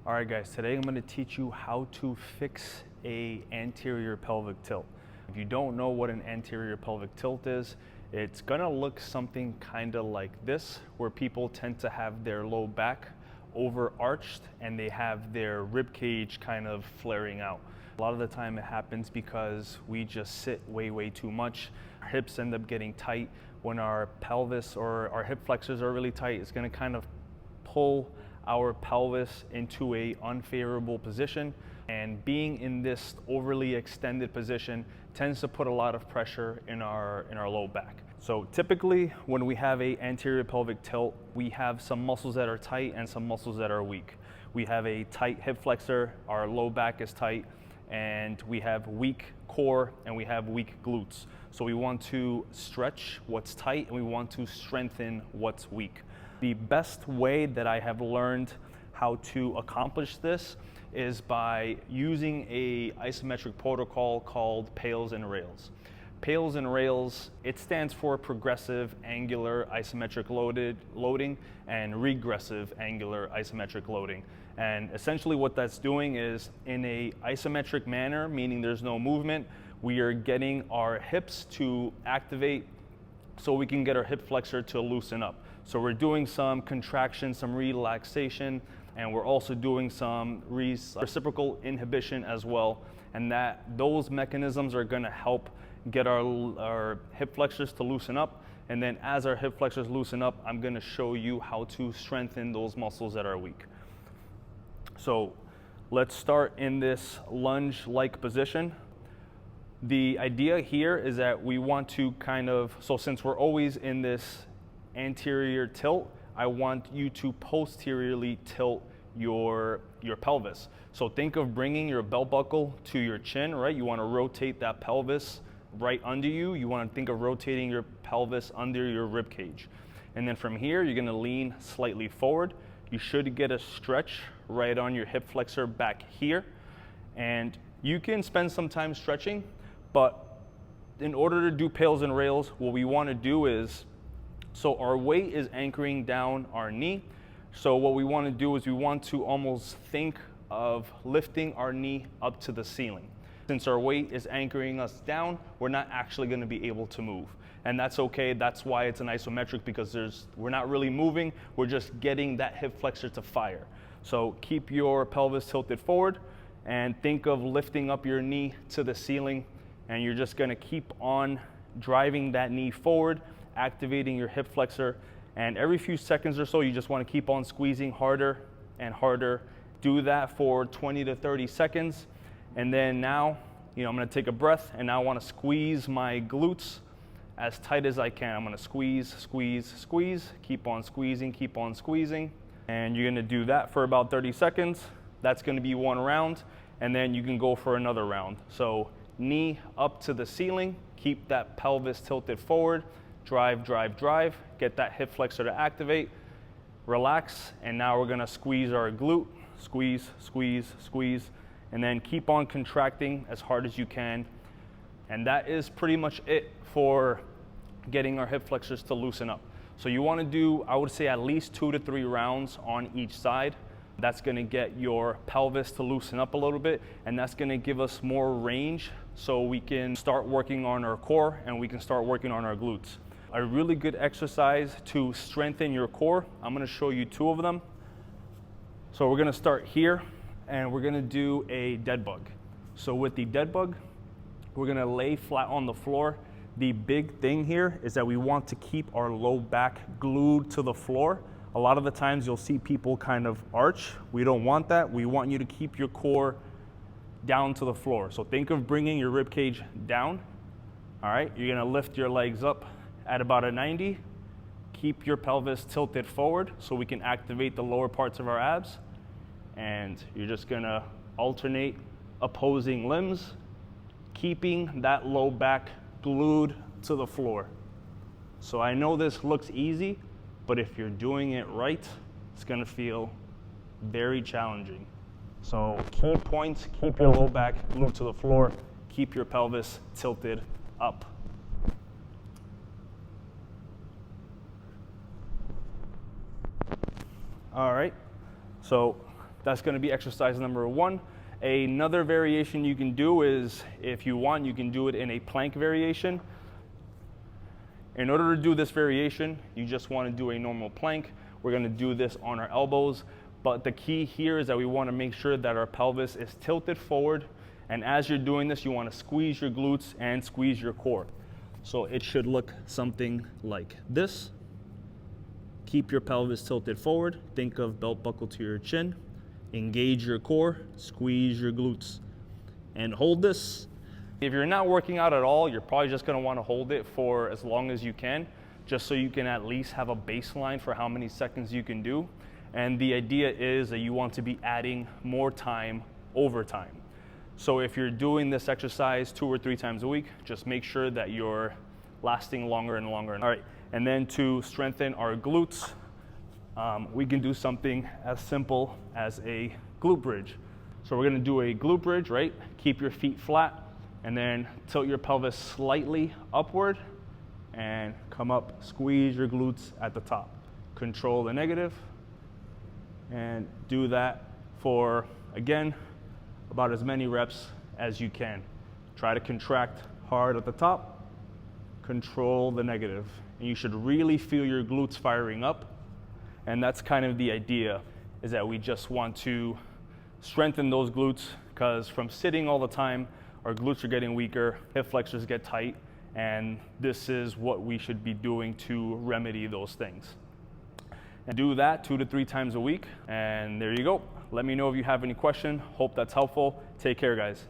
All right guys, today I'm going to teach you how to fix a anterior pelvic tilt. If you don't know what an anterior pelvic tilt is, it's going to look something kind of like this, where people tend to have their low back overarched and they have their rib cage kind of flaring out. A lot of the time it happens because we just sit way too much. Our hips end up getting tight. When our pelvis or our hip flexors are really tight, it's going to kind of pull our pelvis into a unfavorable position, and being in this overly extended position tends to put a lot of pressure in our low back. So typically when we have a anterior pelvic tilt, we have some muscles that are tight and some muscles that are weak. We have a tight hip flexor, our low back is tight, and we have weak core and we have weak glutes. So we want to stretch what's tight and we want to strengthen what's weak. The best way that I have learned how to accomplish this is by using a isometric protocol called PAILs and rails. PAILs and rails, it stands for progressive angular isometric loading and regressive angular isometric loading. And essentially what that's doing is, in a isometric manner, meaning there's no movement, we are getting our hips to activate so we can get our hip flexor to loosen up. So we're doing some contraction, some relaxation, and we're also doing some reciprocal inhibition as well. And those mechanisms are going to help get our hip flexors to loosen up. And then as our hip flexors loosen up, I'm going to show you how to strengthen those muscles that are weak. So let's start in this lunge-like position. The idea here is that we want to so since we're always in this anterior tilt, I want you to posteriorly tilt your pelvis. So think of bringing your belt buckle to your chin, right? You want to rotate that pelvis right under you. You want to think of rotating your pelvis under your rib cage. And then from here, you're going to lean slightly forward. You should get a stretch right on your hip flexor back here. And you can spend some time stretching, but in order to do PAILs and rails, what we want to do is, so our weight is anchoring down our knee. So what we want to do is we want to almost think of lifting our knee up to the ceiling. Since our weight is anchoring us down, we're not actually going to be able to move. And that's okay. That's why it's an isometric, because we're not really moving. We're just getting that hip flexor to fire. So keep your pelvis tilted forward and think of lifting up your knee to the ceiling. And you're just going to keep on driving that knee forward, activating your hip flexor, and every few seconds or so you just want to keep on squeezing harder and harder. Do that for 20 to 30 seconds, and then now I'm going to take a breath, and now I want to squeeze my glutes as tight as I can. I'm going to squeeze, keep on squeezing, and you're going to do that for about 30 seconds. That's going to be one round, and then you can go for another round. So knee up to the ceiling, keep that pelvis tilted forward, drive, get that hip flexor to activate, relax, and now we're gonna squeeze our glute, squeeze, and then keep on contracting as hard as you can. And that is pretty much it for getting our hip flexors to loosen up. So you wanna do, I would say, at least 2 to 3 rounds on each side. That's gonna get your pelvis to loosen up a little bit, and that's gonna give us more range so we can start working on our core and we can start working on our glutes. A really good exercise to strengthen your core, I'm gonna show you 2 of them. So we're gonna start here, and we're gonna do a dead bug. So with the dead bug, we're gonna lay flat on the floor. The big thing here is that we want to keep our low back glued to the floor. A lot of the times you'll see people kind of arch. We don't want that. We want you to keep your core down to the floor. So think of bringing your rib cage down. All right, you're gonna lift your legs up at about a 90. Keep your pelvis tilted forward so we can activate the lower parts of our abs. And you're just gonna alternate opposing limbs, keeping that low back glued to the floor. So I know this looks easy, but if you're doing it right, it's gonna feel very challenging. So key points, keep your low back glued to the floor, keep your pelvis tilted up. All right, so That's going to be exercise number 1. Another variation you can do is, if you want, you can do it in a plank variation. In order to do this variation, you just want to do a normal plank. We're going to do this on our elbows, but the key here is that we want to make sure that our pelvis is tilted forward, and as you're doing this, you want to squeeze your glutes and squeeze your core. So it should look something like this. Keep your pelvis tilted forward. Think of belt buckle to your chin. Engage your core, squeeze your glutes, and hold this. If you're not working out at all, you're probably just going to want to hold it for as long as you can, just so you can at least have a baseline for how many seconds you can do. And the idea is that you want to be adding more time over time. So if you're doing this exercise 2 or 3 times a week, just make sure that you're lasting longer and longer. All right, and then to strengthen our glutes, we can do something as simple as a glute bridge. So we're going to do a glute bridge, right? Keep your feet flat and then tilt your pelvis slightly upward and come up, squeeze your glutes at the top. Control the negative and do that for, again, about as many reps as you can. Try to contract hard at the top, control the negative. And you should really feel your glutes firing up. And that's kind of the idea, is that we just want to strengthen those glutes, because from sitting all the time, our glutes are getting weaker, hip flexors get tight, and this is what we should be doing to remedy those things. And do that 2 to 3 times a week, and there you go. Let me know if you have any question. Hope that's helpful. Take care, guys.